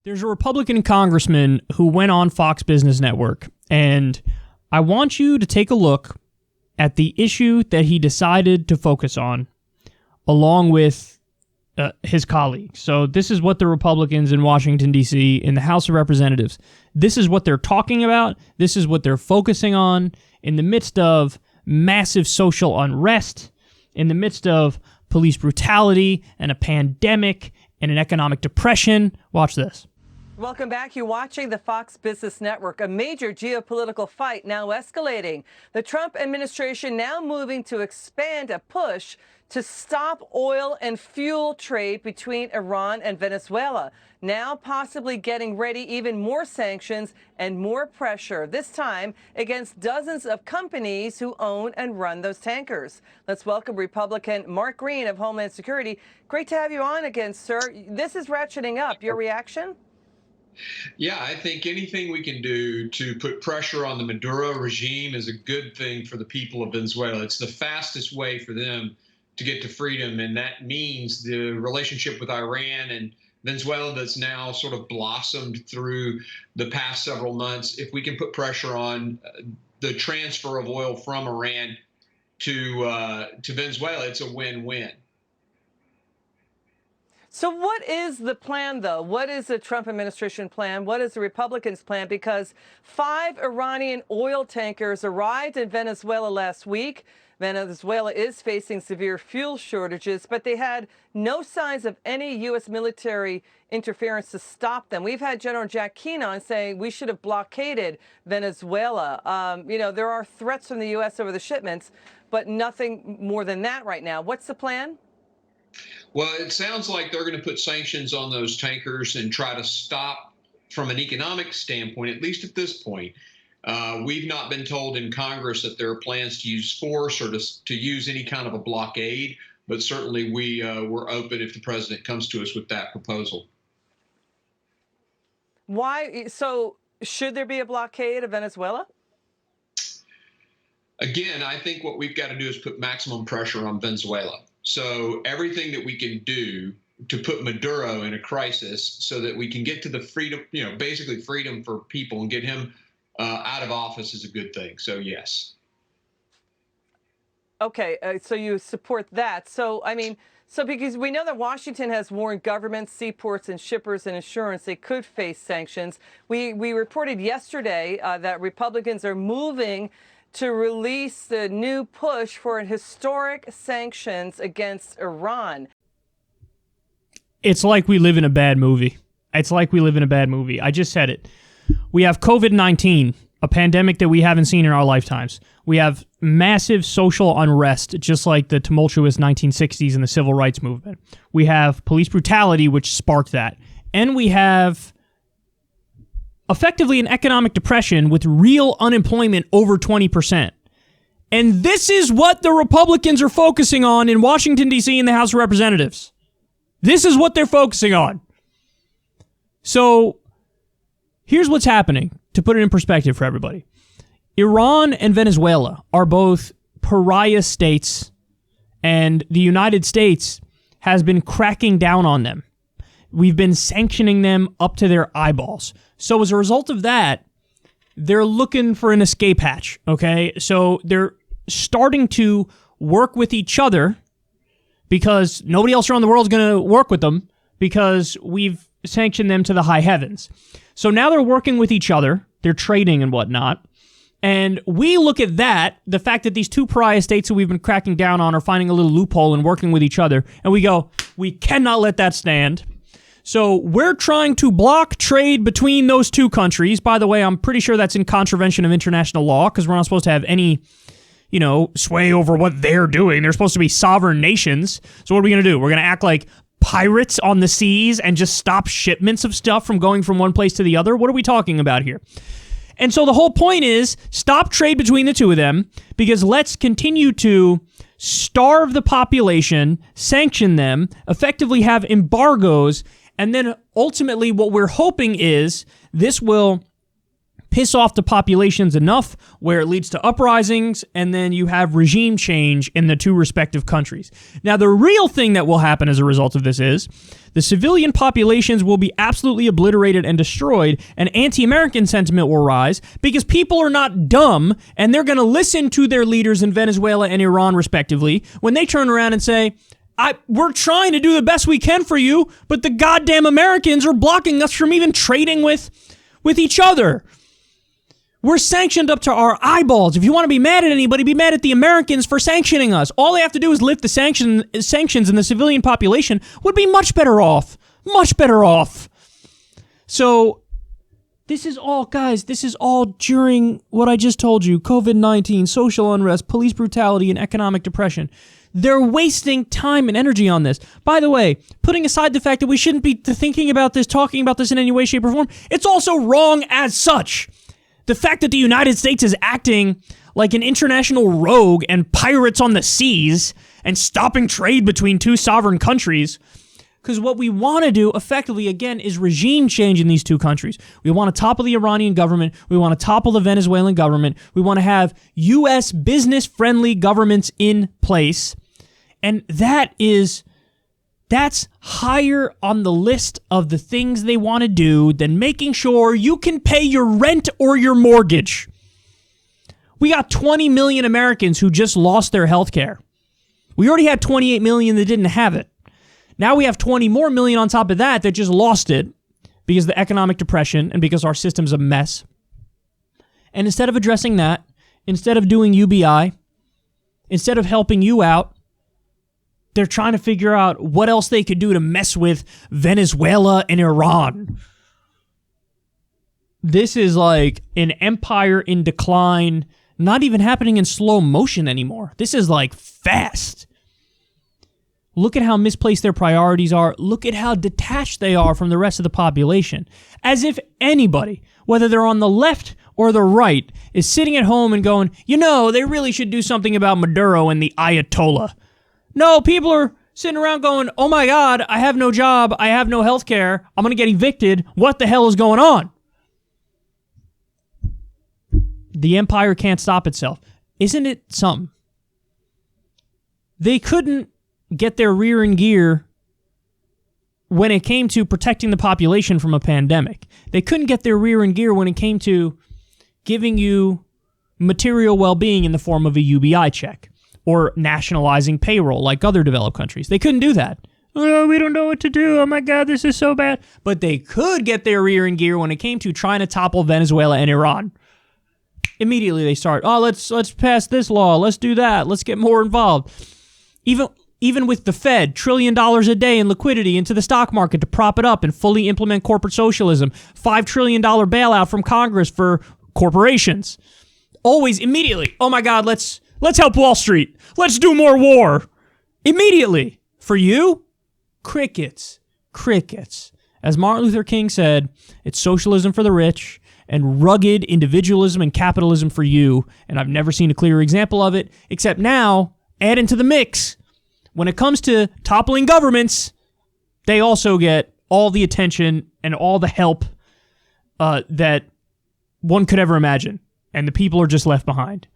There's a Republican congressman who went on Fox Business Network, and I want you to take a look at the issue that he decided to focus on, along with his colleagues. So this is what the Republicans in Washington, D.C., in the House of Representatives, this is what they're talking about, this is what they're focusing on in the midst of massive social unrest, in the midst of police brutality and a pandemic and an economic depression. Watch this. Welcome back. You're watching the Fox Business Network. A major geopolitical fight now escalating. The Trump administration now moving to expand a push to stop oil and fuel trade between Iran and Venezuela. Now possibly getting ready even more sanctions and more pressure, this time against dozens of companies who own and run those tankers. Let's welcome Republican Mark Green of Homeland Security. Great to have you on again, sir. This is ratcheting up. Your reaction? Yeah, I think anything we can do to put pressure on the Maduro regime is a good thing for the people of Venezuela. It's the fastest way for them to get to freedom, and that means the relationship with Iran and Venezuela that's now sort of blossomed through the past several months. If we can put pressure on the transfer of oil from Iran to Venezuela, it's a win-win. So what is the plan, though? What is the Trump administration plan? What is the Republicans' plan? Because 5 Iranian oil tankers arrived in Venezuela last week. Venezuela is facing severe fuel shortages, but they had no signs of any U.S. military interference to stop them. We've had General Jack Keane on saying we should have blockaded Venezuela. There are threats from the U.S. over the shipments, but nothing more than that right now. What's the plan? Well, it sounds like they're going to put sanctions on those tankers and try to stop from an economic standpoint, at least at this point. We've not been told in Congress that there are plans to use force or to use any kind of a blockade, but certainly we're open if the president comes to us with that proposal. Why? So should there be a blockade of Venezuela? Again, I think what we've got to do is put maximum pressure on Venezuela. So everything that we can do to put Maduro in a crisis so that we can get to the freedom, basically freedom for people and get him out of office is a good thing. So, yes. Okay, so you support that. So because we know that Washington has warned governments, seaports, and shippers and insurance they could face sanctions. We reported yesterday that Republicans are moving to release the new push for historic sanctions against Iran. It's like we live in a bad movie. I just said it. We have COVID-19, a pandemic that we haven't seen in our lifetimes. We have massive social unrest, just like the tumultuous 1960s and the civil rights movement. We have police brutality, which sparked that. And we have effectively an economic depression with real unemployment over 20%. And this is what the Republicans are focusing on in Washington, D.C. in the House of Representatives. This is what they're focusing on. So here's what's happening, to put it in perspective for everybody. Iran and Venezuela are both pariah states, and the United States has been cracking down on them. We've been sanctioning them up to their eyeballs. So as a result of that, they're looking for an escape hatch, okay? So they're starting to work with each other because nobody else around the world is going to work with them because we've sanctioned them to the high heavens. So now they're working with each other. They're trading and whatnot. And we look at that, the fact that these 2 pariah states that we've been cracking down on are finding a little loophole and working with each other, and we go, we cannot let that stand. So we're trying to block trade between those 2 countries. By the way, I'm pretty sure that's in contravention of international law because we're not supposed to have any, sway over what they're doing. They're supposed to be sovereign nations. So what are we going to do? We're going to act like pirates on the seas and just stop shipments of stuff from going from one place to the other? What are we talking about here? And so the whole point is stop trade between the 2 of them because let's continue to starve the population, sanction them, effectively have embargoes. And then ultimately what we're hoping is this will piss off the populations enough where it leads to uprisings, and then you have regime change in the two respective countries. Now, the real thing that will happen as a result of this is the civilian populations will be absolutely obliterated and destroyed, and anti-American sentiment will rise because people are not dumb, and they're going to listen to their leaders in Venezuela and Iran, respectively, when they turn around and say, we're trying to do the best we can for you, but the goddamn Americans are blocking us from even trading with each other. We're sanctioned up to our eyeballs. If you want to be mad at anybody, be mad at the Americans for sanctioning us. All they have to do is lift the sanctions, and the civilian population would be much better off. Much better off. So this is all, guys, this is all during what I just told you. COVID-19, social unrest, police brutality, and economic depression. They're wasting time and energy on this. By the way, putting aside the fact that we shouldn't be thinking about this, talking about this in any way, shape, or form, it's also wrong as such. The fact that the United States is acting like an international rogue and pirates on the seas and stopping trade between two sovereign countries, because what we want to do effectively, again, is regime change in these two countries. We want to topple the Iranian government. We want to topple the Venezuelan government. We want to have U.S. business-friendly governments in place. And that's higher on the list of the things they want to do than making sure you can pay your rent or your mortgage. We got 20 million Americans who just lost their health care. We already had 28 million that didn't have it. Now we have 20 more million on top of that just lost it because of the economic depression and because our system's a mess. And instead of addressing that, instead of doing UBI, instead of helping you out, they're trying to figure out what else they could do to mess with Venezuela and Iran. This is like an empire in decline, not even happening in slow motion anymore. This is like fast. Look at how misplaced their priorities are. Look at how detached they are from the rest of the population. As if anybody, whether they're on the left or the right, is sitting at home and going, they really should do something about Maduro and the Ayatollah. No, people are sitting around going, oh my God, I have no job, I have no health care, I'm going to get evicted, what the hell is going on? The empire can't stop itself. Isn't it something? They couldn't get their rear in gear when it came to protecting the population from a pandemic. They couldn't get their rear in gear when it came to giving you material well-being in the form of a UBI check. Or nationalizing payroll like other developed countries. They couldn't do that. Oh, we don't know what to do. Oh my God, this is so bad. But they could get their rear in gear when it came to trying to topple Venezuela and Iran. Immediately they start, let's pass this law. Let's do that. Let's get more involved. Even with the Fed, $1 trillion a day in liquidity into the stock market to prop it up and fully implement corporate socialism. $5 trillion bailout from Congress for corporations. Always immediately, oh my God, let's help Wall Street. Let's do more war. Immediately. For you, crickets. Crickets. As Martin Luther King said, it's socialism for the rich and rugged individualism and capitalism for you. And I've never seen a clearer example of it, except now, add into the mix. When it comes to toppling governments, they also get all the attention and all the help that one could ever imagine. And the people are just left behind.